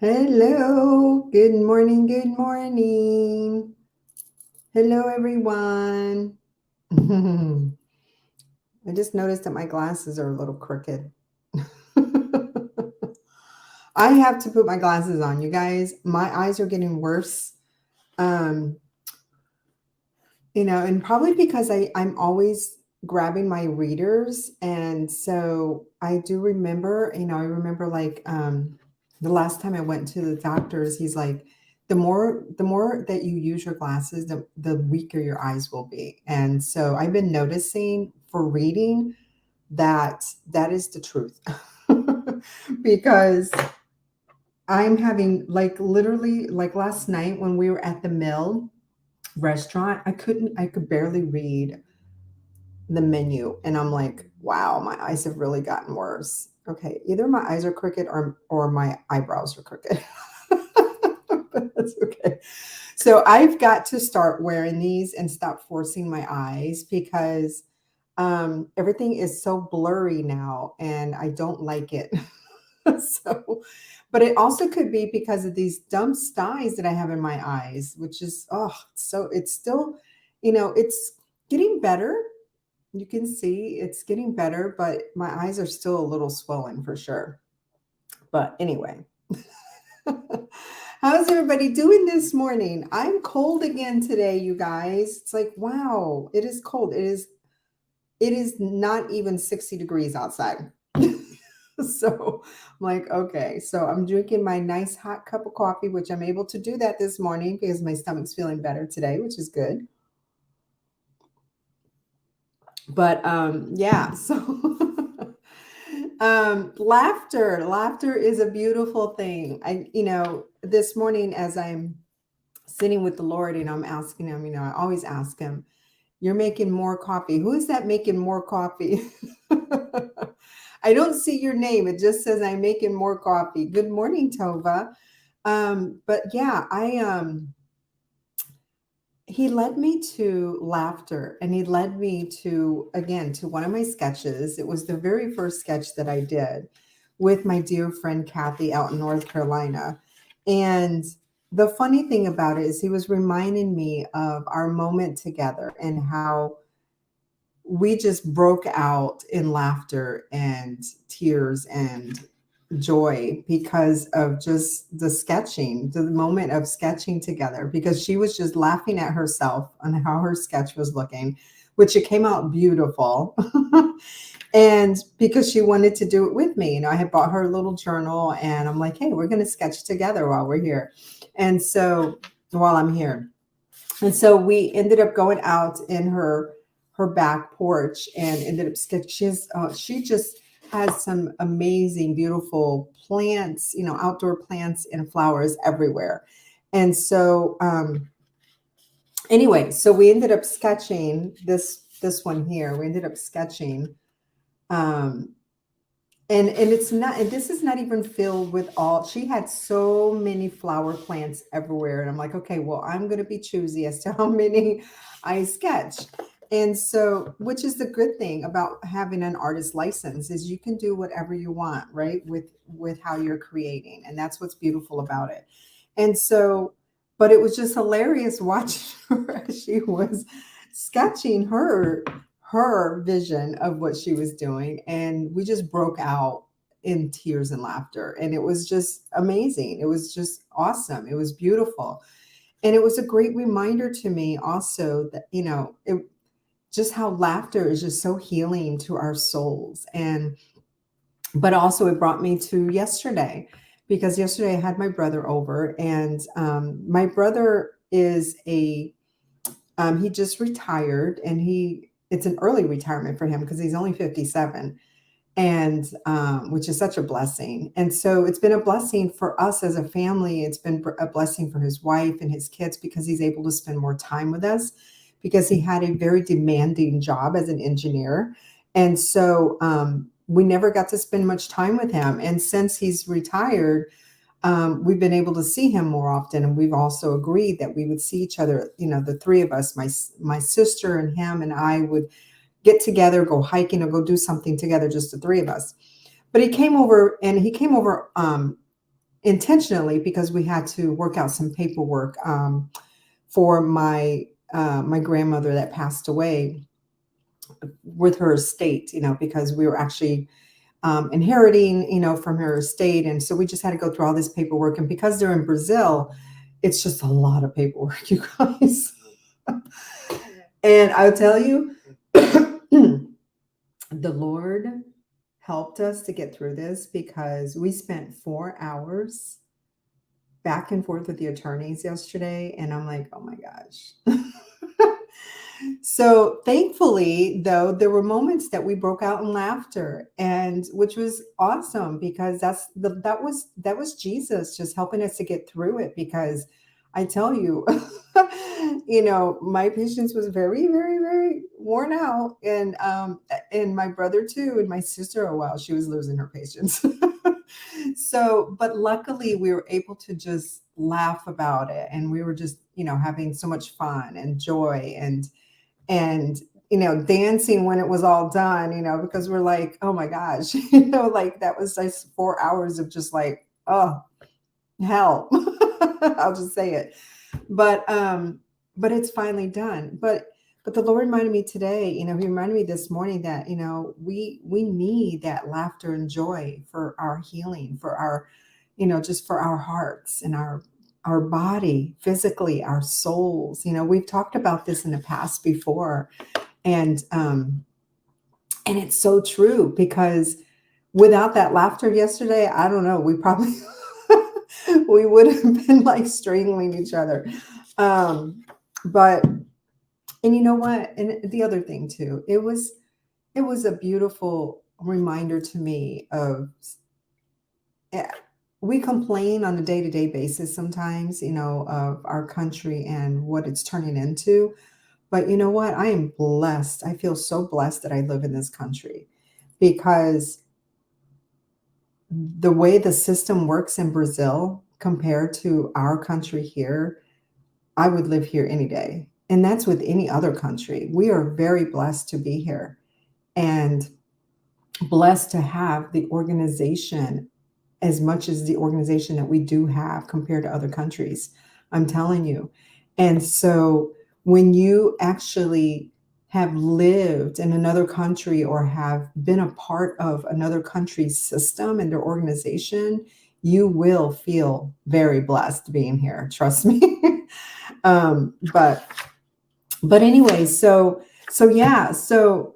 Hello, good morning, good morning. Hello, everyone. I just noticed that my glasses are a little crooked. I have to put my glasses on, you guys. My eyes are getting worse. Um, and probably because I'm always grabbing my readers. And so I do remember, I remember like the last time I went to the doctor's, he's like, the more that you use your glasses, the weaker your eyes will be. And so I've been noticing for reading that that is the truth. Because I'm having like literally like last night when we were at the mill restaurant, I could barely read the menu, and I'm like, wow, my eyes have really gotten worse. Okay, either my eyes are crooked or my eyebrows are crooked. But that's okay. So I've got to start wearing these and stop forcing my eyes because everything is so blurry now and I don't like it. So, but it also could be because of these dumb styes that I have in my eyes, which is, oh, so it's still, it's getting better. You can see it's getting better, but my eyes are still a little swollen for sure. But anyway, how's everybody doing this morning? I'm cold again today, you guys. It's like, wow, it is cold. It is not even 60 degrees outside. So I'm like, okay. So I'm drinking my nice hot cup of coffee, which I'm able to do that this morning because my stomach's feeling better today, which is good. But yeah, so laughter is a beautiful thing. This morning as I'm sitting with the Lord and I'm asking him, I always ask him, you're making more coffee. Who is that making more coffee? I don't see your name. It just says I'm making more coffee. Good morning, Tova. But yeah, he led me to laughter, and he led me to, again, to one of my sketches. It was the very first sketch that I did with my dear friend Kathy out in North Carolina. And the funny thing about it is he was reminding me of our moment together and how we just broke out in laughter and tears and joy because of just the sketching, the moment of sketching together, because she was just laughing at herself on how her sketch was looking, which it came out beautiful. And because she wanted to do it with me, I had bought her a little journal and I'm like, hey, we're going to sketch together while we're here. And so while I'm here. And so we ended up going out in her back porch and ended up she just has some amazing, beautiful plants, outdoor plants and flowers everywhere. And so anyway, so we ended up sketching this one here. We ended up sketching um and it's not, and this is not even filled with all, she had so many flower plants everywhere. And I'm like, okay, well, I'm going to be choosy as to how many I sketch. And so, which is the good thing about having an artist license, is you can do whatever you want, right? With how you're creating. And that's what's beautiful about it. And so, but it was just hilarious watching her as she was sketching her vision of what she was doing, and we just broke out in tears and laughter, and it was just amazing. It was just awesome. It was beautiful, and it was a great reminder to me also that just how laughter is just so healing to our souls. And but also it brought me to yesterday, because yesterday I had my brother over, and my brother is a he just retired, and it's an early retirement for him because he's only 57, and which is such a blessing. And so it's been a blessing for us as a family. It's been a blessing for his wife and his kids because he's able to spend more time with us, because he had a very demanding job as an engineer. And so we never got to spend much time with him. And since he's retired, we've been able to see him more often, and we've also agreed that we would see each other. The three of us, my sister and him and I, would get together, go hiking, or go do something together, just the three of us. But he came over intentionally because we had to work out some paperwork for my grandmother that passed away with her estate, because we were actually inheriting, from her estate. And so we just had to go through all this paperwork. And because they're in Brazil, it's just a lot of paperwork, you guys. And I'll tell you, the Lord helped us to get through this because we spent 4 hours back and forth with the attorneys yesterday. And I'm like, oh my gosh. So thankfully, though, there were moments that we broke out in laughter, and which was awesome because that was Jesus just helping us to get through it. Because I tell you, my patience was very, very, very worn out, and my brother too, and my sister, oh wow, she was losing her patience. So, but luckily, we were able to just laugh about it, and we were just having so much fun and joy and dancing when it was all done, because we're like, oh my gosh, like that was like 4 hours of just like, oh hell. I'll just say it. But it's finally done. But the Lord reminded me today, he reminded me this morning that we need that laughter and joy for our healing, for our just for our hearts and our body, physically, our souls. We've talked about this in the past before, and it's so true because without that laughter yesterday, I don't know, we probably we would have been like strangling each other. But and you know what? And the other thing too, it was a beautiful reminder to me of we complain on a day-to-day basis sometimes, of our country and what it's turning into. But you know what? I am blessed. I feel so blessed that I live in this country because the way the system works in Brazil compared to our country here, I would live here any day. And that's with any other country. We are very blessed to be here and blessed to have the organization as much as the organization that we do have compared to other countries. I'm telling you. And so when you actually have lived in another country or have been a part of another country's system and their organization, you will feel very blessed being here. Trust me. um, but but anyway, so yeah, so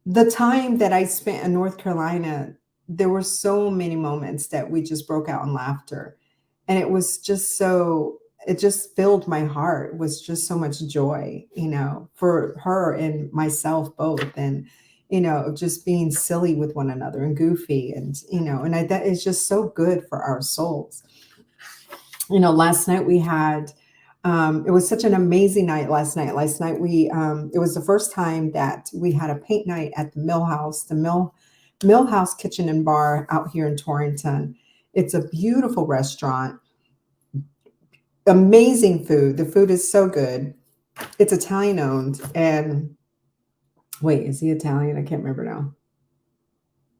the time that I spent in North Carolina, there were so many moments that we just broke out in laughter. And it was just it just filled my heart. It was just so much joy, for her and myself both. And, just being silly with one another and goofy. And, that is just so good for our souls. Last night we had, it was such an amazing night last night. Last night it was the first time that we had a paint night at the Mill House, Mill House Kitchen and Bar out here in Torrington. It's a beautiful restaurant, amazing food. The food is so good. It's Italian owned. And wait, is he Italian? I can't remember now.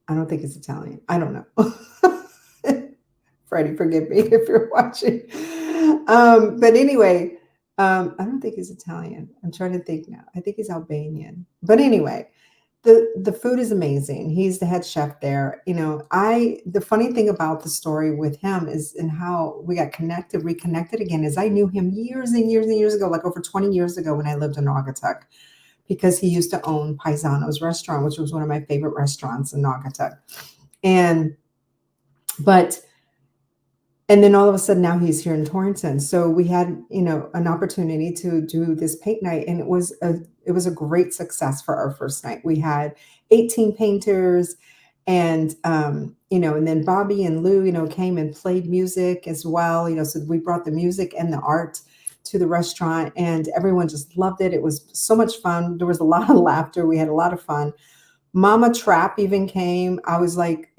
I don't think it's Italian. I don't know. Freddie, forgive me if you're watching. But anyway, I don't think he's Italian. I'm trying to think now. I think he's Albanian. But anyway, the food is amazing. He's the head chef there. The funny thing about the story with him is and how we got reconnected again, is I knew him years and years and years ago, like over 20 years ago when I lived in Naugatuck, because he used to own Paisano's restaurant, which was one of my favorite restaurants in Naugatuck. And then all of a sudden now he's here in Torrington. So we had, an opportunity to do this paint night, and it was a great success for our first night. We had 18 painters, and and then Bobby and Lou, came and played music as well. So we brought the music and the art to the restaurant, and everyone just loved it. It was so much fun. There was a lot of laughter. We had a lot of fun. Mama Trapp even came. I was like,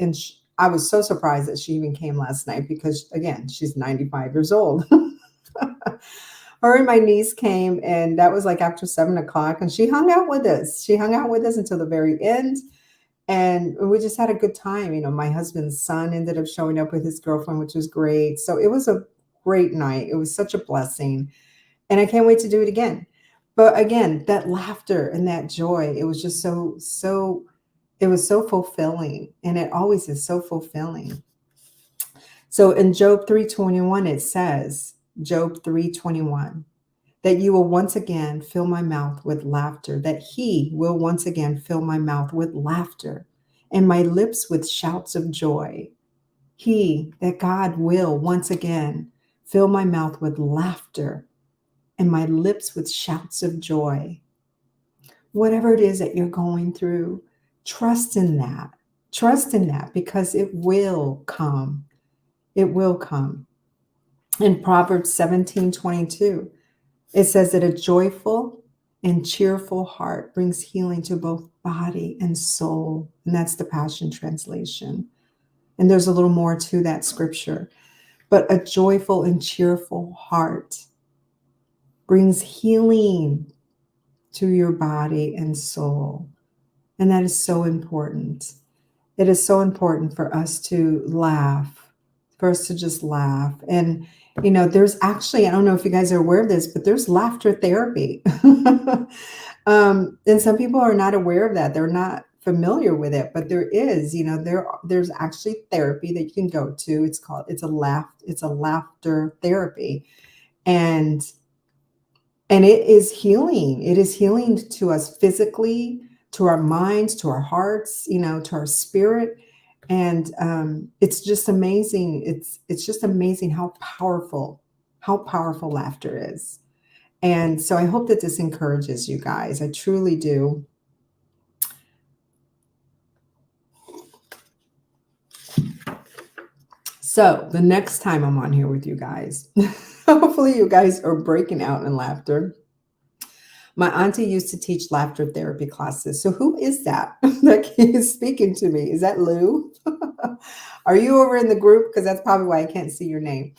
I was so surprised that she even came last night because, again, she's 95 years old. Her and my niece came, and that was like after 7 o'clock, and she hung out with us. She hung out with us until the very end. And we just had a good time. My husband's son ended up showing up with his girlfriend, which was great. So it was a great night. It was such a blessing. And I can't wait to do it again. But again, that laughter and that joy, it was just it was so fulfilling. And it always is so fulfilling. So in Job 3:21, it says, Job 3:21, that you will once again fill my mouth with laughter, that he will once again fill my mouth with laughter and my lips with shouts of joy. That God will once again fill my mouth with laughter and my lips with shouts of joy. Whatever it is that you're going through, trust in that. Trust in that because it will come. It will come. In Proverbs 17:22, it says that a joyful and cheerful heart brings healing to both body and soul. And that's the Passion Translation. And there's a little more to that scripture. But a joyful and cheerful heart brings healing to your body and soul. And that is so important. It is so important for us to laugh, for us to just laugh. And, there's actually, I don't know if you guys are aware of this, but there's laughter therapy. And some people are not aware of that. They're not familiar with it, but there is, there's actually therapy that you can go to. It's a laughter therapy. And it is healing. It is healing to us physically, to our minds, to our hearts, to our spirit. And it's just amazing. It's just amazing how powerful laughter is. And so I hope that this encourages you guys. I truly do. So the next time I'm on here with you guys, hopefully you guys are breaking out in laughter. My auntie used to teach laughter therapy classes. So who is that that is speaking to me? Is that Lou? Are you over in the group? Because that's probably why I can't see your name.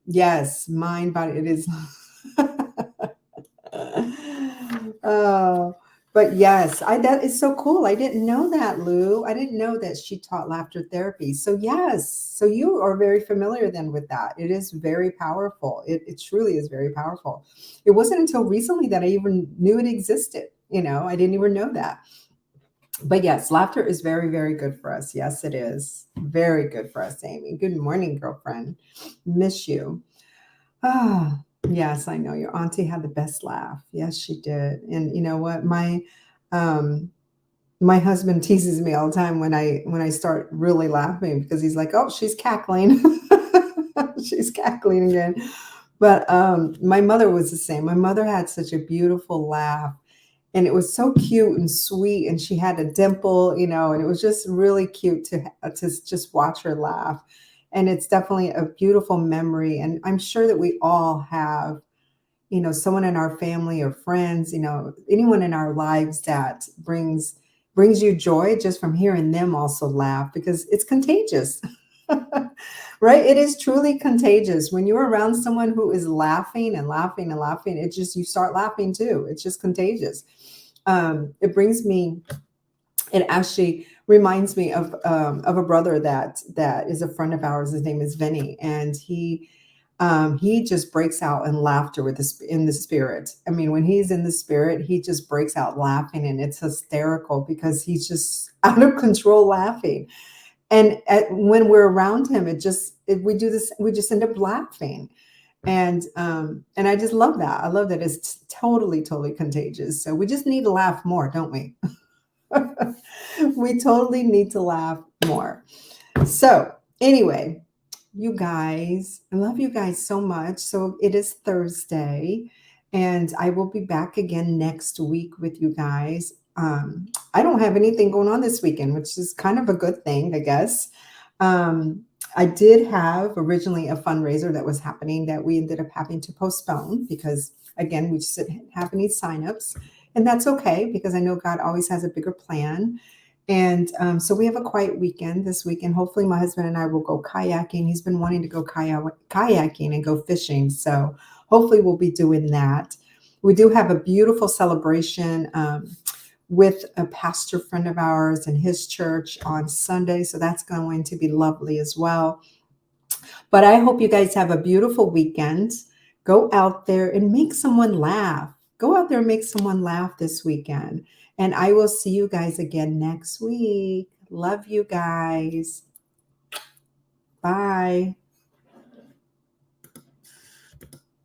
Yes, mind, body, it is. Oh, but yes, that is so cool. I didn't know that, Lou. I didn't know that she taught laughter therapy. So yes, so you are very familiar then with that. It is very powerful. It truly is very powerful. It wasn't until recently that I even knew it existed. I didn't even know that. But yes, laughter is very, very good for us. Yes, it is. Very good for us, Amy. Good morning, girlfriend. Miss you. Ah, yes, I know your auntie had the best laugh. Yes, she did. And you know what? My husband teases me all the time when I start really laughing because he's like, "Oh, she's cackling." She's cackling again. But my mother was the same. My mother had such a beautiful laugh. And it was so cute and sweet, and she had a dimple, and it was just really cute to just watch her laugh. And it's definitely a beautiful memory. And I'm sure that we all have, someone in our family or friends, anyone in our lives that brings you joy just from hearing them also laugh because it's contagious. Right? It is truly contagious. When you're around someone who is laughing and laughing and laughing, you start laughing too. It's just contagious. It actually reminds me of a brother that is a friend of ours. His name is Vinny, and he just breaks out in laughter in the spirit. I mean, when he's in the spirit, he just breaks out laughing, and it's hysterical because he's just out of control laughing. And when we're around him, we do this. We just end up laughing, and I just love that. I love that it's totally, totally contagious. So we just need to laugh more, don't we? We totally need to laugh more. So anyway, you guys, I love you guys so much. So it is Thursday, and I will be back again next week with you guys. I don't have anything going on this weekend, which is kind of a good thing, I guess. I did have originally a fundraiser that was happening that we ended up having to postpone because, again, we just didn't have any signups. And that's okay because I know God always has a bigger plan. And so we have a quiet weekend this weekend. Hopefully my husband and I will go kayaking. He's been wanting to go kayaking and go fishing. So hopefully we'll be doing that. We do have a beautiful celebration with a pastor friend of ours in his church on Sunday. So that's going to be lovely as well. But I hope you guys have a beautiful weekend. Go out there and make someone laugh. Go out there and make someone laugh this weekend. And I will see you guys again next week. Love you guys. Bye.